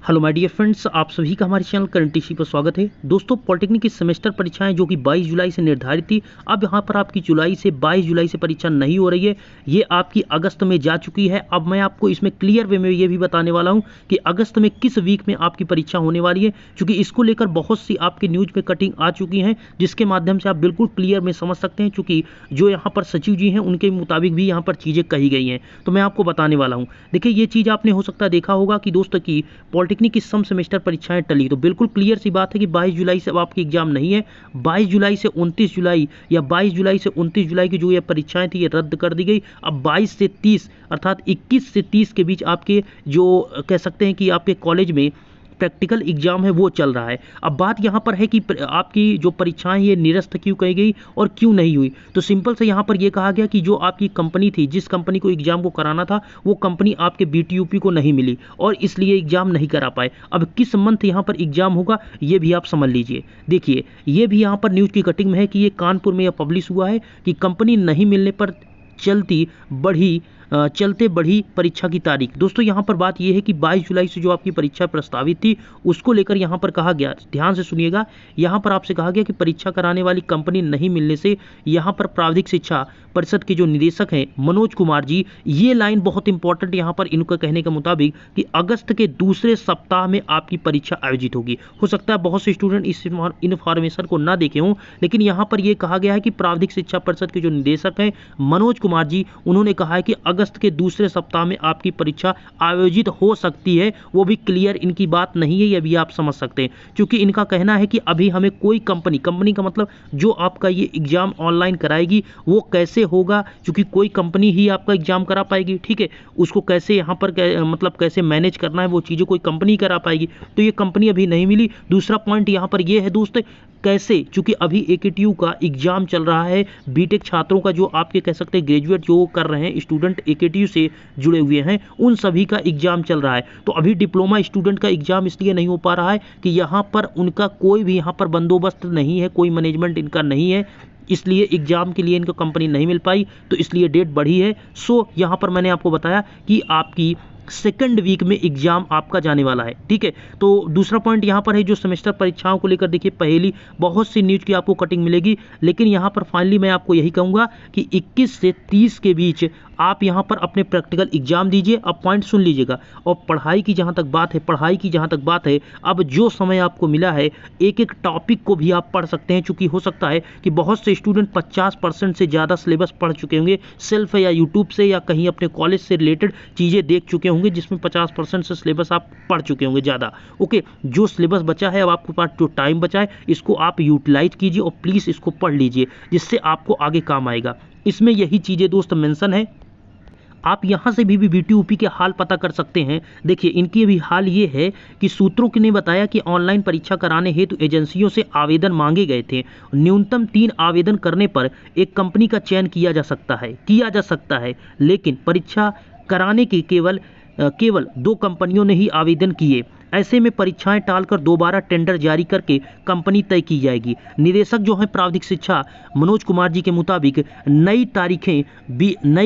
Hello my dear friends, आप सभी का हमारे चैनल करंट टीसी पर स्वागत है। दोस्तों, पॉलिटेक्निक की सेमेस्टर परीक्षाएं जो कि 22 जुलाई से निर्धारित थी, अब यहां पर आपकी 22 जुलाई से परीक्षा नहीं हो रही है, ये आपकी अगस्त में जा चुकी है। अब मैं आपको इसमें क्लियर वे में ये भी बताने वाला हूं कि अगस्त में किस वीक में आपकी परीक्षा होने वाली है, क्योंकि इसको लेकर बहुत सी आपकी न्यूज में कटिंग आ चुकी हैं, जिसके माध्यम से आप बिल्कुल क्लियर में समझ सकते हैं। चूंकि जो यहाँ पर सचिव जी हैं उनके मुताबिक भी यहाँ पर चीज़ें कही गई हैं, तो मैं आपको बताने वाला हूँ। देखिए, ये चीज़ आपने हो सकता है देखा होगा कि दोस्तों की पॉलिटेक्निक की सम सेमेस्टर परीक्षाएं टली, तो बिल्कुल क्लियर सी बात है कि 22 जुलाई से अब आपकी एग्जाम नहीं है। 22 जुलाई से 29 जुलाई या 22 जुलाई से 29 जुलाई की जो ये परीक्षाएं थी ये रद्द कर दी गई। अब 22 से 30 अर्थात 21 से 30 के बीच आपके जो कह सकते हैं कि आपके कॉलेज में प्रैक्टिकल एग्जाम है वो चल रहा है। अब बात यहाँ पर है कि आपकी जो परीक्षाएं ये निरस्त क्यों कही गई और क्यों नहीं हुई, तो सिंपल से यहाँ पर ये कहा गया कि जो आपकी कंपनी थी, जिस कंपनी को एग्जाम को कराना था, वो कंपनी आपके बीटीयूपी को नहीं मिली और इसलिए एग्जाम नहीं करा पाए। अब किस मंथ यहाँ पर एग्जाम होगा ये भी आप समझ लीजिए। देखिए, ये भी यहाँ पर न्यूज़ की कटिंग में है कि ये कानपुर में यह पब्लिश हुआ है कि कंपनी नहीं मिलने पर चलते बढ़ी परीक्षा की तारीख। दोस्तों, यहाँ पर बात यह है कि 22 जुलाई से जो आपकी परीक्षा प्रस्तावित थी उसको लेकर यहाँ पर कहा गया, ध्यान से सुनिएगा, यहाँ पर आपसे कहा गया कि परीक्षा कराने वाली कंपनी नहीं मिलने से यहाँ पर प्राविधिक शिक्षा परिषद के जो निदेशक हैं मनोज कुमार जी, ये लाइन बहुत इंपॉर्टेंट यहाँ पर इनका कहने के मुताबिक कि अगस्त के दूसरे सप्ताह में आपकी परीक्षा आयोजित होगी। हो सकता है बहुत से स्टूडेंट इस इन्फॉर्मेशन को ना देखे हों, लेकिन यहाँ पर यह कहा गया है कि प्राविधिक शिक्षा परिषद के जो निदेशक हैं मनोज कुमार जी, उन्होंने कहा है कि अगस्त के दूसरे सप्ताह में आपकी परीक्षा आयोजित हो सकती है। वो भी क्लियर इनकी बात नहीं है, ये भी आप समझ सकते हैं, क्योंकि इनका कहना है कि अभी हमें कोई कंपनी का मतलब जो आपका ये एग्जाम ऑनलाइन कराएगी वो कैसे होगा, क्योंकि कोई कंपनी ही आपका एग्जाम करा पाएगी। ठीक है, उसको कैसे यहाँ पर मतलब कैसे मैनेज करना है वो चीज़ें कोई कंपनी करा पाएगी, तो ये कंपनी अभी नहीं मिली। दूसरा पॉइंट यहाँ पर ये है दोस्त, कैसे, क्योंकि अभी एकेटीयू का एग्जाम चल रहा है, बीटेक छात्रों का जो आपके कह सकते हैं ग्रेजुएट जो कर रहे हैं स्टूडेंट एकेटीयू से जुड़े हुए हैं, उन सभी का एग्जाम चल रहा है। तो अभी डिप्लोमा स्टूडेंट का एग्जाम इसलिए नहीं हो पा रहा है कि यहाँ पर उनका कोई भी यहाँ पर बंदोबस्त नहीं है, कोई मैनेजमेंट इनका नहीं है, इसलिए एग्जाम के लिए इनको कंपनी नहीं मिल पाई, तो इसलिए डेट बढ़ी है। सो यहाँ पर मैंने आपको बताया कि आपकी सेकंड वीक में एग्जाम आपका जाने वाला है। ठीक है, तो दूसरा पॉइंट यहाँ पर है जो सेमेस्टर परीक्षाओं को लेकर, देखिए पहली बहुत सी न्यूज़ की आपको कटिंग मिलेगी, लेकिन यहाँ पर फाइनली मैं आपको यही कहूँगा कि 21 से 30 के बीच आप यहाँ पर अपने प्रैक्टिकल एग्जाम दीजिए। अब पॉइंट सुन लीजिएगा, और पढ़ाई की जहाँ तक बात है, अब जो समय आपको मिला है एक एक टॉपिक को भी आप पढ़ सकते हैं, चूँकि हो सकता है कि बहुत से स्टूडेंट 50% से ज़्यादा सिलेबस पढ़ चुके होंगे, सेल्फ या यूट्यूब से या कहीं अपने कॉलेज से रिलेटेड चीज़ें देख चुके होंगे, जिसमें 50% से सिलेबस आप पढ़ चुके होंगे ज़्यादा। ओके, जो सिलेबस बचा है, अब आपके पास जो टाइम बचा है, इसको आप यूटिलाइज कीजिए और प्लीज़ इसको पढ़ लीजिए, जिससे आपको आगे काम आएगा। इसमें यही चीज़ें दोस्त मेंशन है। आप यहाँ से भी बीटीयूपी के हाल पता कर सकते हैं। देखिए, इनकी भी हाल ये है कि सूत्रों ने बताया कि ऑनलाइन परीक्षा कराने हेतु एजेंसियों से आवेदन मांगे गए थे। न्यूनतम 3 आवेदन करने पर एक कंपनी का चयन किया जा सकता है, लेकिन परीक्षा कराने के केवल 2 कंपनियों ने ही आवेदन किए। ऐसे में परीक्षाएं टालकर दोबारा टेंडर जारी करके कंपनी तय की जाएगी। निदेशक जो हैं प्राविधिक शिक्षा मनोज कुमार जी के मुताबिक नई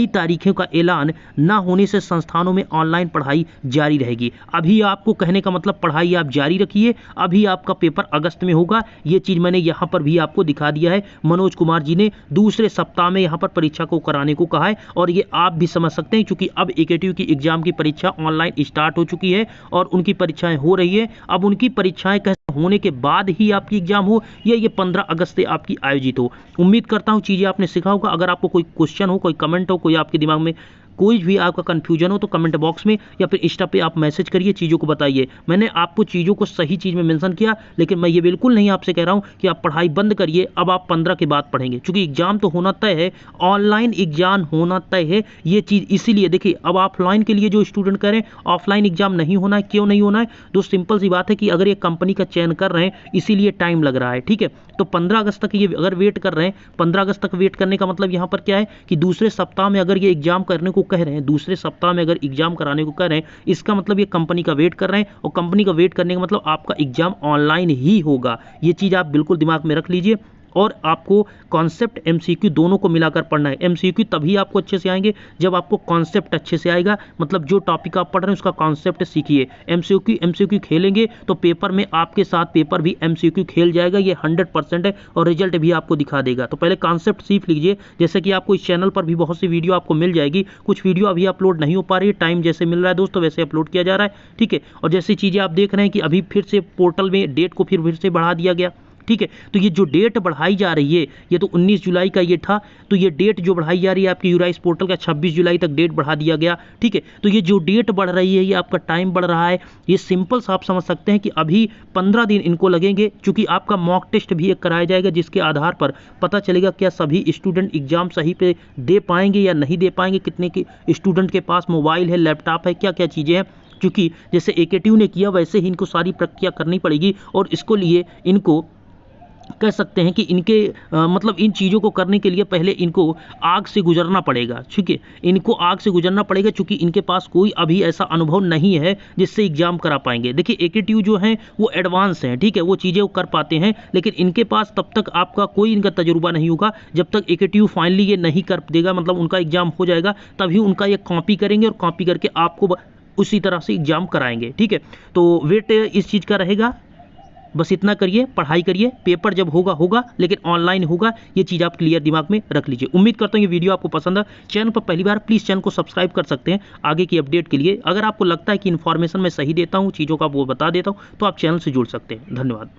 तारीखें का ऐलान न होने से संस्थानों में ऑनलाइन पढ़ाई जारी रहेगी। अभी आपको कहने का मतलब पढ़ाई आप जारी रखिए, अभी आपका पेपर अगस्त में होगा। ये चीज़ मैंने यहाँ पर भी आपको दिखा दिया है। मनोज कुमार जी ने दूसरे सप्ताह में यहाँ पर परीक्षा को कराने को कहा है, और ये आप भी समझ सकते हैं, क्योंकि अब एकेटीयू की एग्जाम की परीक्षा ऑनलाइन स्टार्ट हो चुकी है और उनकी परीक्षाएं हो रही है। अब उनकी परीक्षाएं कैसे होने के बाद ही आपकी एग्जाम हो, या ये 15 अगस्त से आपकी आयोजित हो। उम्मीद करता हूं चीजें आपने सीखा होगा। अगर आपको कोई क्वेश्चन हो, कोई कमेंट हो, कोई आपके दिमाग में कोई भी आपका कंफ्यूजन हो, तो कमेंट बॉक्स में या फिर इंस्टा पे आप मैसेज करिए, चीज़ों को बताइए। मैंने आपको चीज़ों को सही चीज़ में मेंशन किया, लेकिन मैं ये बिल्कुल नहीं आपसे कह रहा हूँ कि आप पढ़ाई बंद करिए, अब आप 15 के बाद पढ़ेंगे, क्योंकि एग्जाम तो होना तय है, ऑनलाइन एग्जाम होना तय है। ये चीज़ इसीलिए देखिए, अब ऑफलाइन के लिए जो स्टूडेंट करें, ऑफलाइन एग्जाम नहीं होना है। क्यों नहीं होना है? दोस्त सिंपल सी बात है कि अगर ये कंपनी का चयन कर रहे हैं, इसीलिए टाइम लग रहा है। ठीक है, तो 15 अगस्त तक ये अगर वेट कर रहे हैं, 15 अगस्त तक वेट करने का मतलब यहाँ पर क्या है कि दूसरे सप्ताह में अगर ये एग्जाम करने को कह रहे हैं, दूसरे सप्ताह में अगर एग्जाम कराने को कह रहे हैं, इसका मतलब ये कंपनी का वेट कर रहे हैं, और कंपनी का वेट करने का मतलब आपका एग्जाम ऑनलाइन ही होगा। ये चीज़ आप बिल्कुल दिमाग में रख लीजिए। और आपको कॉन्सेप्ट एमसीक्यू दोनों को मिलाकर पढ़ना है। एमसीक्यू तभी आपको अच्छे से आएंगे जब आपको कॉन्सेप्ट अच्छे से आएगा, मतलब जो टॉपिक आप पढ़ रहे हैं उसका कॉन्सेप्ट सीखिए। एमसीक्यू खेलेंगे तो पेपर में आपके साथ पेपर भी एमसीक्यू खेल जाएगा, ये 100% है, और रिजल्ट भी आपको दिखा देगा। तो पहले कॉन्सेप्ट सीख लीजिए। जैसे कि आपको इस चैनल पर भी बहुत सी वीडियो आपको मिल जाएगी, कुछ वीडियो अभी अपलोड नहीं हो पा रही है, टाइम जैसे मिल रहा है दोस्तों वैसे अपलोड किया जा रहा है, ठीक है। और जैसी चीज़ें आप देख रहे हैं कि अभी फिर से पोर्टल में डेट को फिर से बढ़ा दिया गया, ठीक है। तो ये जो डेट बढ़ाई जा रही है, ये तो 19 जुलाई का ये था, तो ये डेट जो बढ़ाई जा रही है आपकी यूराइस पोर्टल का 26 जुलाई तक डेट बढ़ा दिया गया, ठीक है। तो ये जो डेट बढ़ रही है, ये आपका टाइम बढ़ रहा है, ये सिंपल सा आप समझ सकते हैं कि अभी 15 दिन इनको लगेंगे, क्योंकि आपका मॉक टेस्ट भी एक कराया जाएगा, जिसके आधार पर पता चलेगा क्या सभी स्टूडेंट एग्जाम सही पे दे पाएंगे या नहीं दे पाएंगे, कितने के स्टूडेंट के पास मोबाइल है, लैपटॉप है, क्या क्या चीज़ें हैं। क्योंकि जैसे एकेटीयू ने किया वैसे ही इनको सारी प्रक्रिया करनी पड़ेगी, और इसको लिए इनको कह सकते हैं कि इनके मतलब इन चीज़ों को करने के लिए पहले इनको आग से गुजरना पड़ेगा, ठीक है। इनको आग से गुजरना पड़ेगा, क्योंकि इनके पास कोई अभी ऐसा अनुभव नहीं है जिससे एग्जाम करा पाएंगे। देखिए एकेटीयू जो हैं वो एडवांस हैं, ठीक है, वो चीज़ें वो कर पाते हैं, लेकिन इनके पास तब तक आपका कोई इनका तजुर्बा नहीं होगा जब तक एकेटीयू फाइनली ये नहीं कर देगा, मतलब उनका एग्जाम हो जाएगा तभी उनका ये कॉपी करेंगे, और कॉपी करके आपको उसी तरह से एग्जाम कराएंगे, ठीक है। तो वेट इस चीज़ का रहेगा। बस इतना करिए, पढ़ाई करिए, पेपर जब होगा होगा, लेकिन ऑनलाइन होगा, ये चीज़ आप क्लियर दिमाग में रख लीजिए। उम्मीद करता हूँ ये वीडियो आपको पसंद है। चैनल पर पहली बार प्लीज़ चैनल को सब्सक्राइब कर सकते हैं आगे की अपडेट के लिए। अगर आपको लगता है कि इन्फॉर्मेशन मैं सही देता हूँ, चीज़ों का वो बता देता हूँ, तो आप चैनल से जुड़ सकते हैं। धन्यवाद।